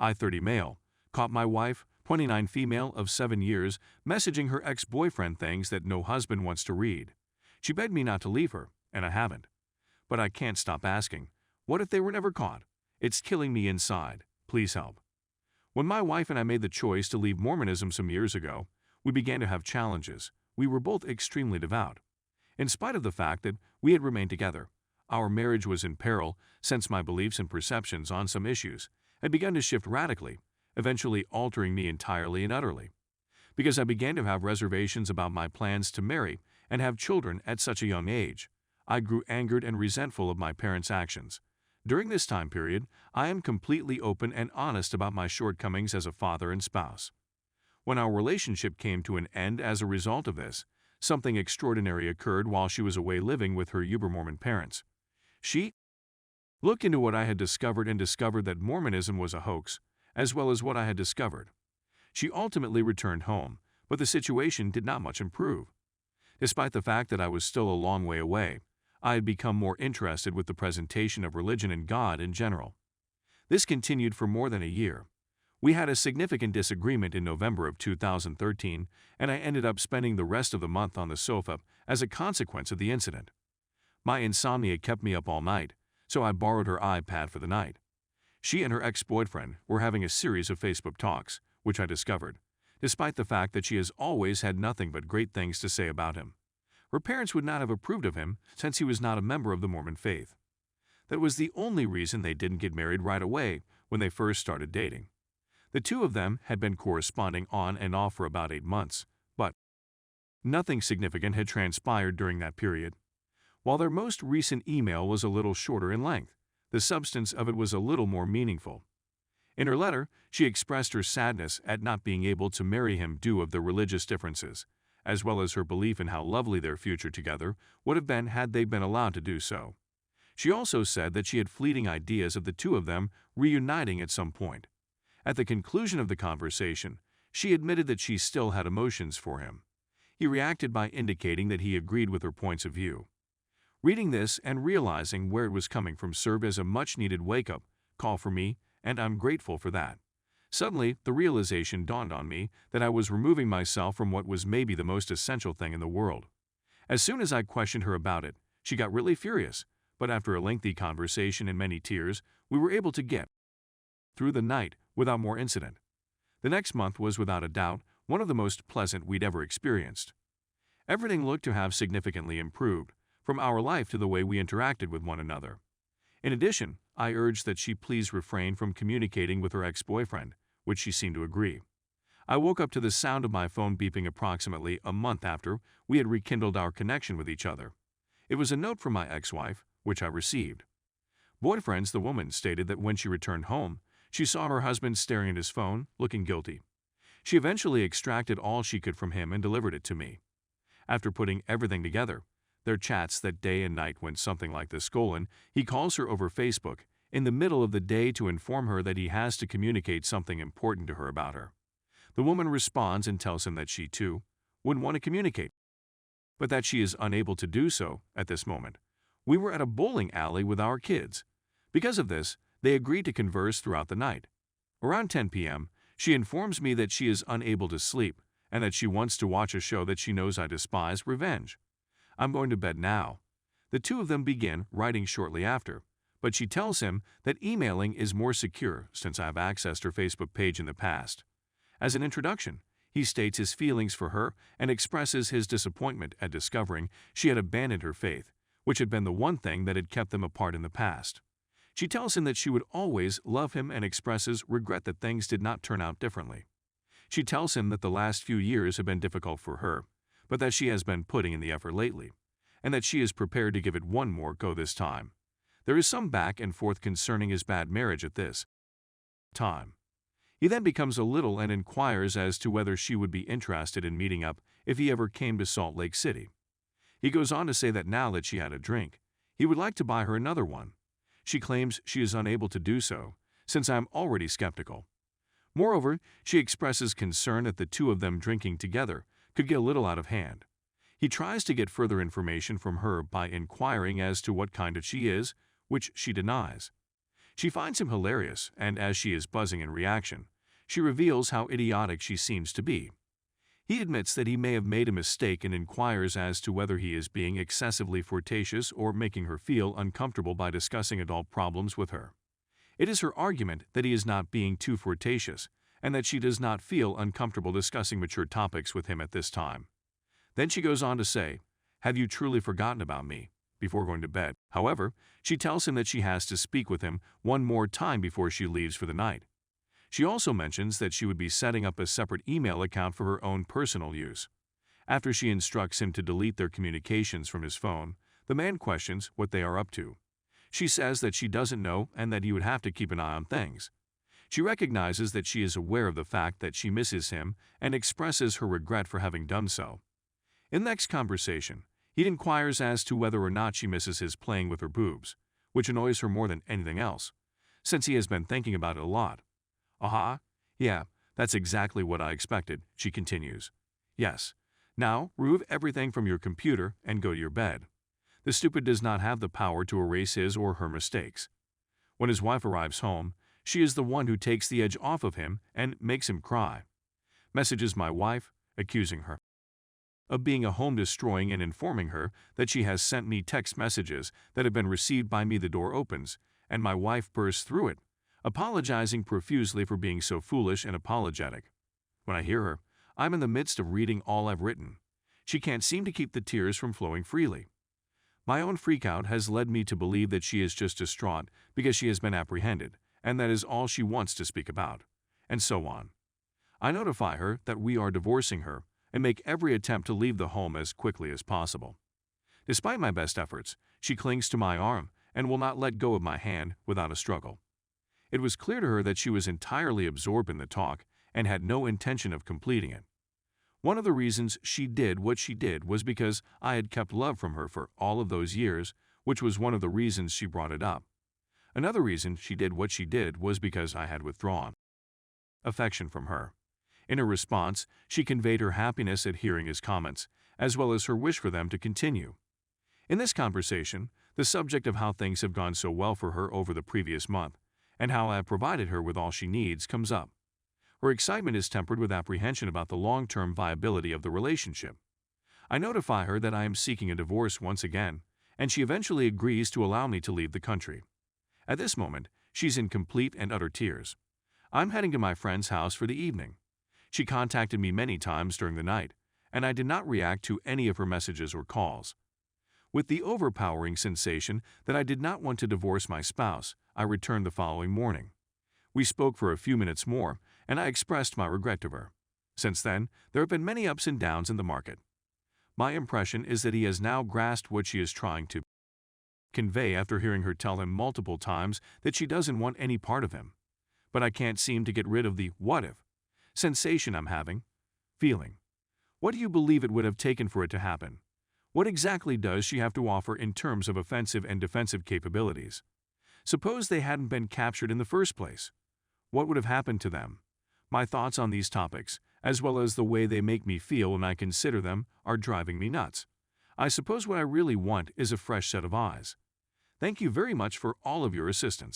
I-30 male, caught my wife, 29 female of 7 years, messaging her ex-boyfriend things that no husband wants to read. She begged me not to leave her, and I haven't. But I can't stop asking, what if they were never caught? It's killing me inside. Please help. When my wife and I made the choice to leave Mormonism some years ago, we began to have challenges. We were both extremely devout. In spite of the fact that we had remained together, our marriage was in peril since my beliefs and perceptions on some issues had begun to shift radically, eventually altering me entirely and utterly. Because I began to have reservations about my plans to marry and have children at such a young age, I grew angered and resentful of my parents' actions. During this time period, I am completely open and honest about my shortcomings as a father and spouse. When our relationship came to an end as a result of this, something extraordinary occurred while she was away living with her Uber-Mormon parents. She looked into what I had discovered and discovered that Mormonism was a hoax, as well as what I had discovered. She ultimately returned home, but the situation did not much improve. Despite the fact that I was still a long way away, I had become more interested with the presentation of religion and God in general. This continued for more than a year. We had a significant disagreement in November of 2013, and I ended up spending the rest of the month on the sofa as a consequence of the incident. My insomnia kept me up all night, so I borrowed her iPad for the night. She and her ex-boyfriend were having a series of Facebook talks, which I discovered, despite the fact that she has always had nothing but great things to say about him. Her parents would not have approved of him since he was not a member of the Mormon faith. That was the only reason they didn't get married right away when they first started dating. The two of them had been corresponding on and off for about 8 months, but nothing significant had transpired during that period. While their most recent email was a little shorter in length, the substance of it was a little more meaningful. In her letter, she expressed her sadness at not being able to marry him due to their religious differences, as well as her belief in how lovely their future together would have been had they been allowed to do so. She also said that she had fleeting ideas of the two of them reuniting at some point. At the conclusion of the conversation, she admitted that she still had emotions for him. He reacted by indicating that he agreed with her points of view. Reading this and realizing where it was coming from served as a much-needed wake-up call for me, and I'm grateful for that. Suddenly, the realization dawned on me that I was removing myself from what was maybe the most essential thing in the world. As soon as I questioned her about it, she got really furious, but after a lengthy conversation and many tears, we were able to get through the night without more incident. The next month was without a doubt one of the most pleasant we'd ever experienced. Everything looked to have significantly improved, from our life to the way we interacted with one another. In addition, I urged that she please refrain from communicating with her ex-boyfriend, which she seemed to agree. I woke up to the sound of my phone beeping approximately a month after we had rekindled our connection with each other. It was a note from my ex-wife, which I received. Boyfriends, the woman stated that when she returned home, she saw her husband staring at his phone, looking guilty. She eventually extracted all she could from him and delivered it to me. After putting everything together, their chats that day and night went something like this: he calls her over Facebook in the middle of the day to inform her that he has to communicate something important to her about her. The woman responds and tells him that she, too, would want to communicate, but that she is unable to do so at this moment. We were at a bowling alley with our kids. Because of this, they agreed to converse throughout the night. Around 10 p.m., she informs me that she is unable to sleep and that she wants to watch a show that she knows I despise, Revenge. I'm going to bed now. The two of them begin writing shortly after, but she tells him that emailing is more secure since I've accessed her Facebook page in the past. As an introduction, he states his feelings for her and expresses his disappointment at discovering she had abandoned her faith, which had been the one thing that had kept them apart in the past. She tells him that she would always love him and expresses regret that things did not turn out differently. She tells him that the last few years have been difficult for her, but that she has been putting in the effort lately, and that she is prepared to give it one more go this time. There is some back and forth concerning his bad marriage at this time. He then becomes a little and inquires as to whether she would be interested in meeting up if he ever came to Salt Lake City. He goes on to say that now that she had a drink, he would like to buy her another one. She claims she is unable to do so, since I'm already skeptical. Moreover, she expresses concern that the two of them drinking together could get a little out of hand. He tries to get further information from her by inquiring as to what kind of she is, which she denies. She finds him hilarious, and as she is buzzing in reaction, she reveals how idiotic she seems to be. He admits that he may have made a mistake and inquires as to whether he is being excessively flirtatious or making her feel uncomfortable by discussing adult problems with her. It is her argument that he is not being too flirtatious and that she does not feel uncomfortable discussing mature topics with him at this time. Then she goes on to say, "Have you truly forgotten about me?" before going to bed. However, she tells him that she has to speak with him one more time before she leaves for the night. She also mentions that she would be setting up a separate email account for her own personal use. After she instructs him to delete their communications from his phone, the man questions what they are up to. She says that she doesn't know and that he would have to keep an eye on things. She recognizes that she is aware of the fact that she misses him and expresses her regret for having done so. In the next conversation, he inquires as to whether or not she misses his playing with her boobs, which annoys her more than anything else, since he has been thinking about it a lot. "Aha, yeah, that's exactly what I expected," she continues. "Yes. Now, remove everything from your computer and go to your bed." The stupid does not have the power to erase his or her mistakes. When his wife arrives home, she is the one who takes the edge off of him and makes him cry. Messages my wife, accusing her of being a home-destroying and informing her that she has sent me text messages that have been received by me. The door opens, and my wife bursts through it, apologizing profusely for being so foolish and apologetic. When I hear her, I'm in the midst of reading all I've written. She can't seem to keep the tears from flowing freely. My own freakout has led me to believe that she is just distraught because she has been apprehended, and that is all she wants to speak about, and so on. I notify her that we are divorcing her and make every attempt to leave the home as quickly as possible. Despite my best efforts, she clings to my arm and will not let go of my hand without a struggle. It was clear to her that she was entirely absorbed in the talk and had no intention of completing it. One of the reasons she did what she did was because I had kept love from her for all of those years, which was one of the reasons she brought it up. Another reason she did what she did was because I had withdrawn affection from her. In her response, she conveyed her happiness at hearing his comments, as well as her wish for them to continue. In this conversation, the subject of how things have gone so well for her over the previous month, and how I have provided her with all she needs, comes up. Her excitement is tempered with apprehension about the long-term viability of the relationship. I notify her that I am seeking a divorce once again, and she eventually agrees to allow me to leave the country. At this moment, she's in complete and utter tears. I'm heading to my friend's house for the evening. She contacted me many times during the night, and I did not react to any of her messages or calls. With the overpowering sensation that I did not want to divorce my spouse, I returned the following morning. We spoke for a few minutes more, and I expressed my regret to her. Since then, there have been many ups and downs in the market. My impression is that he has now grasped what she is trying to convey after hearing her tell him multiple times that she doesn't want any part of him. But I can't seem to get rid of the "what if" sensation I'm feeling. What do you believe it would have taken for it to happen? What exactly does she have to offer in terms of offensive and defensive capabilities? Suppose they hadn't been captured in the first place. What would have happened to them? My thoughts on these topics, as well as the way they make me feel when I consider them, are driving me nuts. I suppose what I really want is a fresh set of eyes. Thank you very much for all of your assistance.